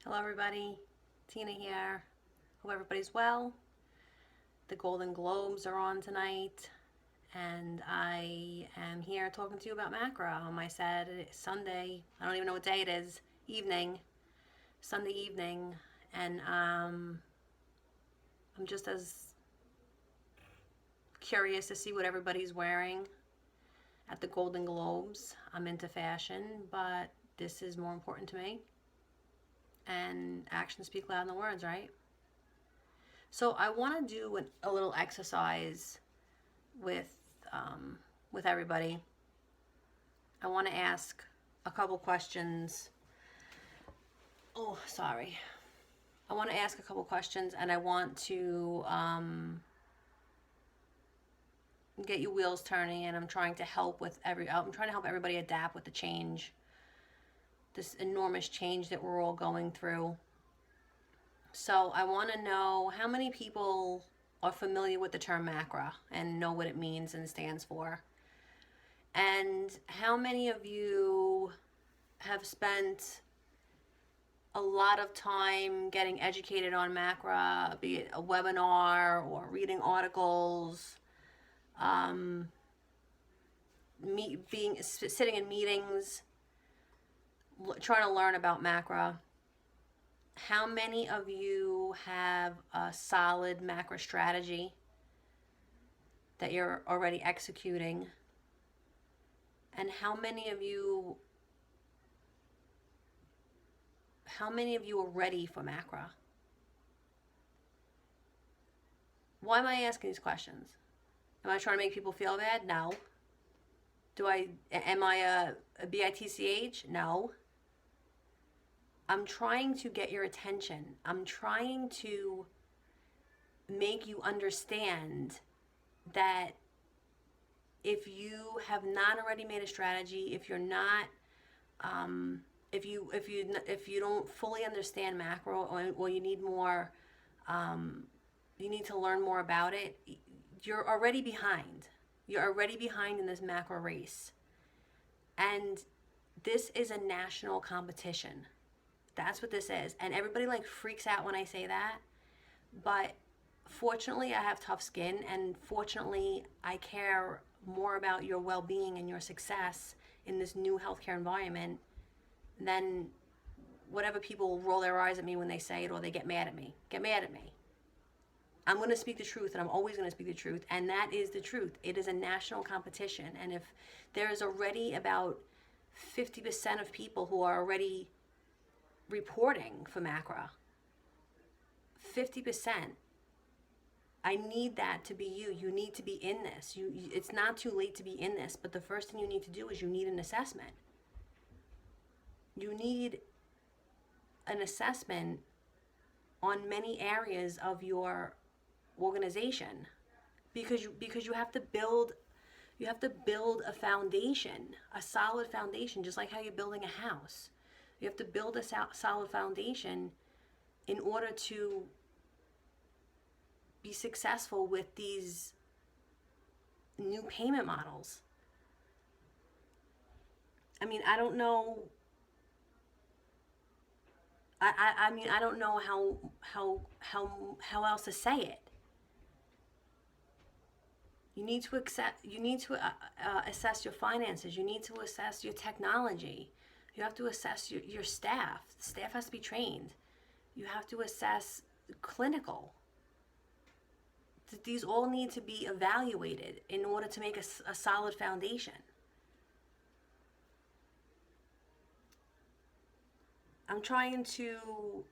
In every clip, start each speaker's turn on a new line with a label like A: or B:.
A: Hello everybody, Tina here. Hope everybody's well. The Golden Globes are on tonight, and I am here talking to you about MACRA on my Sunday, I don't even know what day it is, Sunday evening, and I'm just as curious to see what everybody's wearing at the Golden Globes. I'm into fashion, but this is more important to me. And actions speak louder than words, right? So I want to do a little exercise with with everybody. I want to ask a couple questions. Oh, sorry. I want to ask a couple questions, and I want to get you wheels turning. And I'm trying to help everybody adapt with the change, this enormous change that we're all going through. So I want to know how many people are familiar with the term MACRA and know what it means and stands for. And how many of you have spent a lot of time getting educated on MACRA, be it a webinar or reading articles, sitting in meetings, trying to learn about MACRA? How many of you have a solid MACRA strategy that you're already executing? And how many of you are ready for MACRA? Why am I asking these questions? Am I trying to make people feel bad? No. Am I a BITCH? No. I'm trying to get your attention. I'm trying to make you understand that if you have not already made a strategy, if you're not, if you don't fully understand MACRA, or you need more, you need to learn more about it, you're already behind. You're already behind in this MACRA race. And this is a national competition. That's what this is. And everybody freaks out when I say that. But fortunately, I have tough skin, and fortunately, I care more about your well-being and your success in this new healthcare environment than whatever people roll their eyes at me when they say it, or they get mad at me. Get mad at me. I'm going to speak the truth, and I'm always going to speak the truth, and that is the truth. It is a national competition, and if there is already about 50% of people who are already reporting for MACRA, 50%, I need that to be you. You need to be in this. It's not too late to be in this, but the first thing you need to do is you need an assessment. You need an assessment on many areas of your organization, because you have to build a foundation, a solid foundation, just like how you're building a house. You have to build a solid foundation in order to be successful with these new payment models. I mean, I don't know. I don't know how else to say it. You need to assess your finances. You need to assess your technology. You have to assess your staff. The staff has to be trained. You have to assess clinical. These all need to be evaluated in order to make a solid foundation. I'm trying to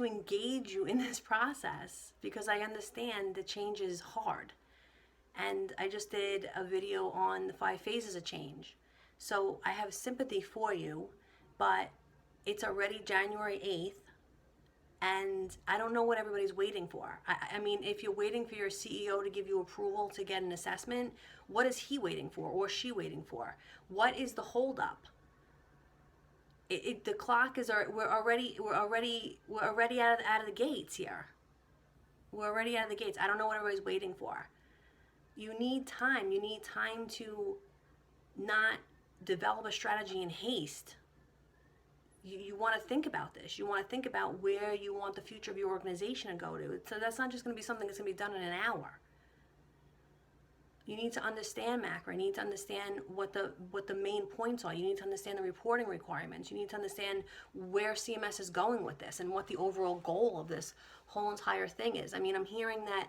A: engage you in this process because I understand the change is hard. And I just did a video on the 5 phases of change. So I have sympathy for you, but it's already January 8th, and I don't know what everybody's waiting for. I mean, if you're waiting for your CEO to give you approval to get an assessment, what is he waiting for, or she waiting for? What is the holdup? The clock is, we're already out of the gates here. We're already out of the gates. I don't know what everybody's waiting for. You need time. You need time to not develop a strategy in haste. you want to think about this. You want to think about where you want the future of your organization to go to. So that's not just going to be something that's going to be done in an hour. You need to understand MACRA. You need to understand what the main points are. You need to understand the reporting requirements. You need to understand where CMS is going with this and what the overall goal of this whole entire thing is. I mean, I'm hearing that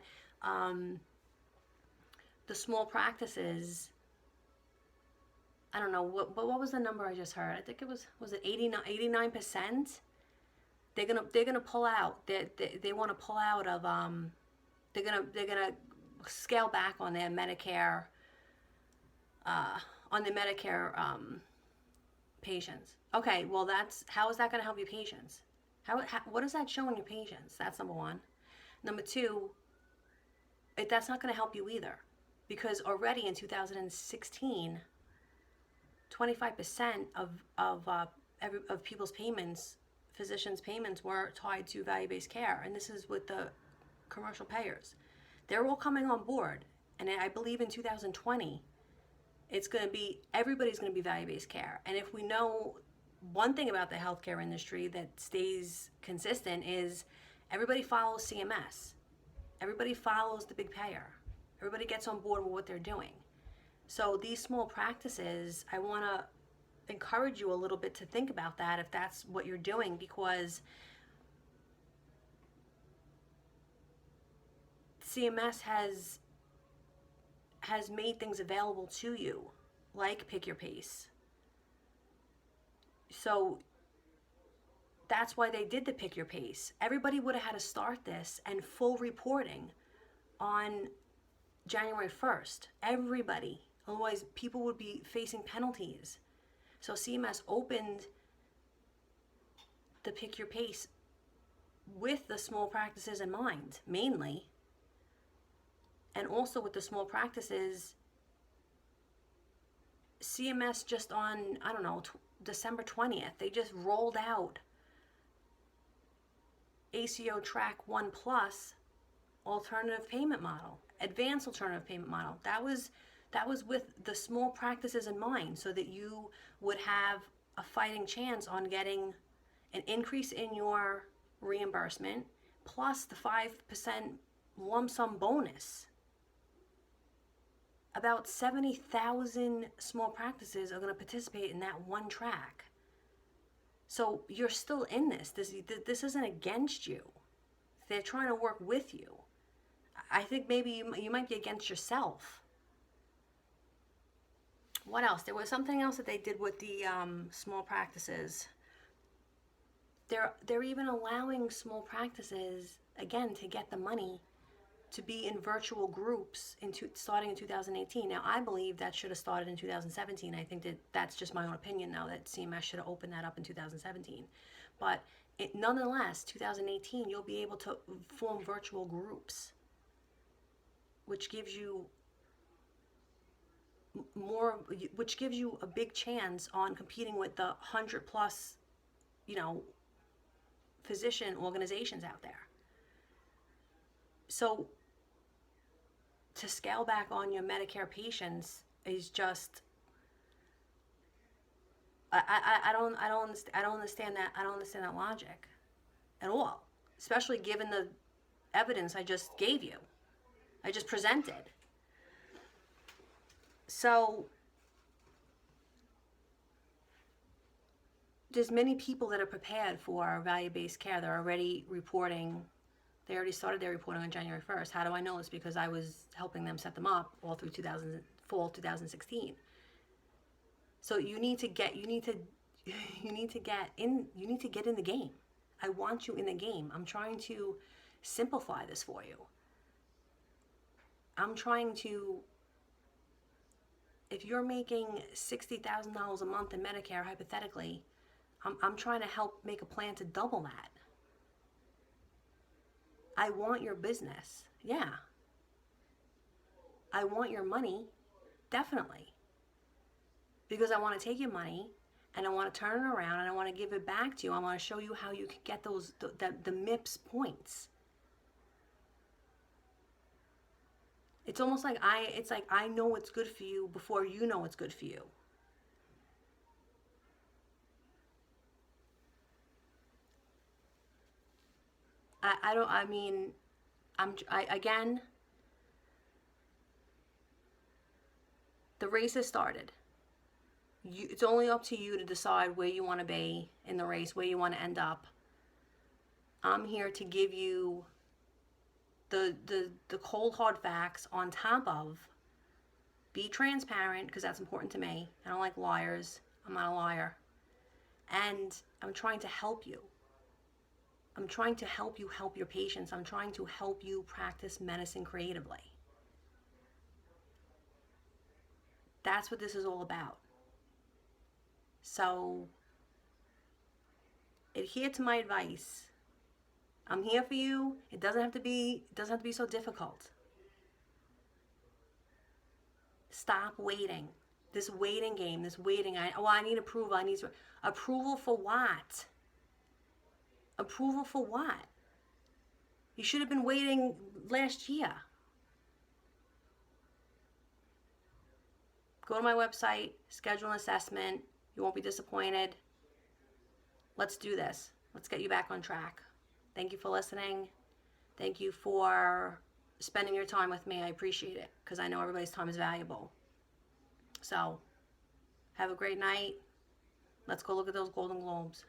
A: the small practices, I don't know, what was the number I just heard? I think it was it 89%? They're gonna pull out. They want to pull out of they're gonna scale back on their Medicare patients. Okay, well how is that gonna help your patients? What is that showing your patients? That's number one. Number two, that's not gonna help you either, because already in 2016. 25% of people's payments, physicians' payments, were tied to value-based care, and this is with the commercial payers. They're all coming on board, and I believe in 2020, everybody's going to be value-based care. And if we know one thing about the healthcare industry that stays consistent is everybody follows CMS. Everybody follows the big payer. Everybody gets on board with what they're doing. So these small practices, I want to encourage you a little bit to think about that if that's what you're doing, because CMS has made things available to you, like Pick Your Pace. So that's why they did the Pick Your Pace. Everybody would have had to start this and full reporting on January 1st. Everybody. Otherwise, people would be facing penalties. So CMS opened the Pick Your Pace with the small practices in mind, mainly. And also with the small practices, CMS just on, I don't know, December 20th, they just rolled out ACO Track 1 Plus alternative payment model, advanced alternative payment model. That was with the small practices in mind, so that you would have a fighting chance on getting an increase in your reimbursement plus the 5% lump sum bonus. About 70,000 small practices are going to participate in that one track. So you're still in this. This isn't against you. They're trying to work with you. I think maybe you might be against yourself. What else? There was something else that they did with the small practices. They're even allowing small practices, again, to get the money to be in virtual groups starting in 2018. Now, I believe that should have started in 2017. I think that's just my own opinion now, that CMS should have opened that up in 2017. But nonetheless, 2018, you'll be able to form virtual groups, which gives you a big chance on competing with the 100 plus, physician organizations out there. So to scale back on your Medicare patients is just, I don't understand that logic at all, especially given the evidence I just gave you, I just presented. So there's many people that are prepared for value-based care. They're already reporting. They already started their reporting on January 1st. How do I know this? Because I was helping them set them up all through fall 2016. So you need to get in the game. I want you in the game. I'm trying to simplify this for you. I'm trying to, if you're making $60,000 a month in Medicare, hypothetically, I'm trying to help make a plan to double that. I want your business. Yeah. I want your money. Definitely. Because I want to take your money and I want to turn it around and I want to give it back to you. I want to show you how you can get the MIPS points. It's almost like I know what's good for you before you know what's good for you. I don't, I mean, again, the race has started. It's only up to you to decide where you want to be in the race, where you want to end up. I'm here to give you the cold hard facts on top of be transparent, because that's important to me. I don't like liars. I'm not a liar. And I'm trying to help you. I'm trying to help you help your patients. I'm trying to help you practice medicine creatively. That's what this is all about. So adhere to my advice. I'm here for you. It doesn't have to be so difficult. Stop waiting. This waiting game, this waiting. I need approval. I need approval for what? Approval for what? You should have been waiting last year. Go to my website, schedule an assessment. You won't be disappointed. Let's do this. Let's get you back on track. Thank you for listening. Thank you for spending your time with me. I appreciate it, because I know everybody's time is valuable. So, have a great night. Let's go look at those Golden Globes.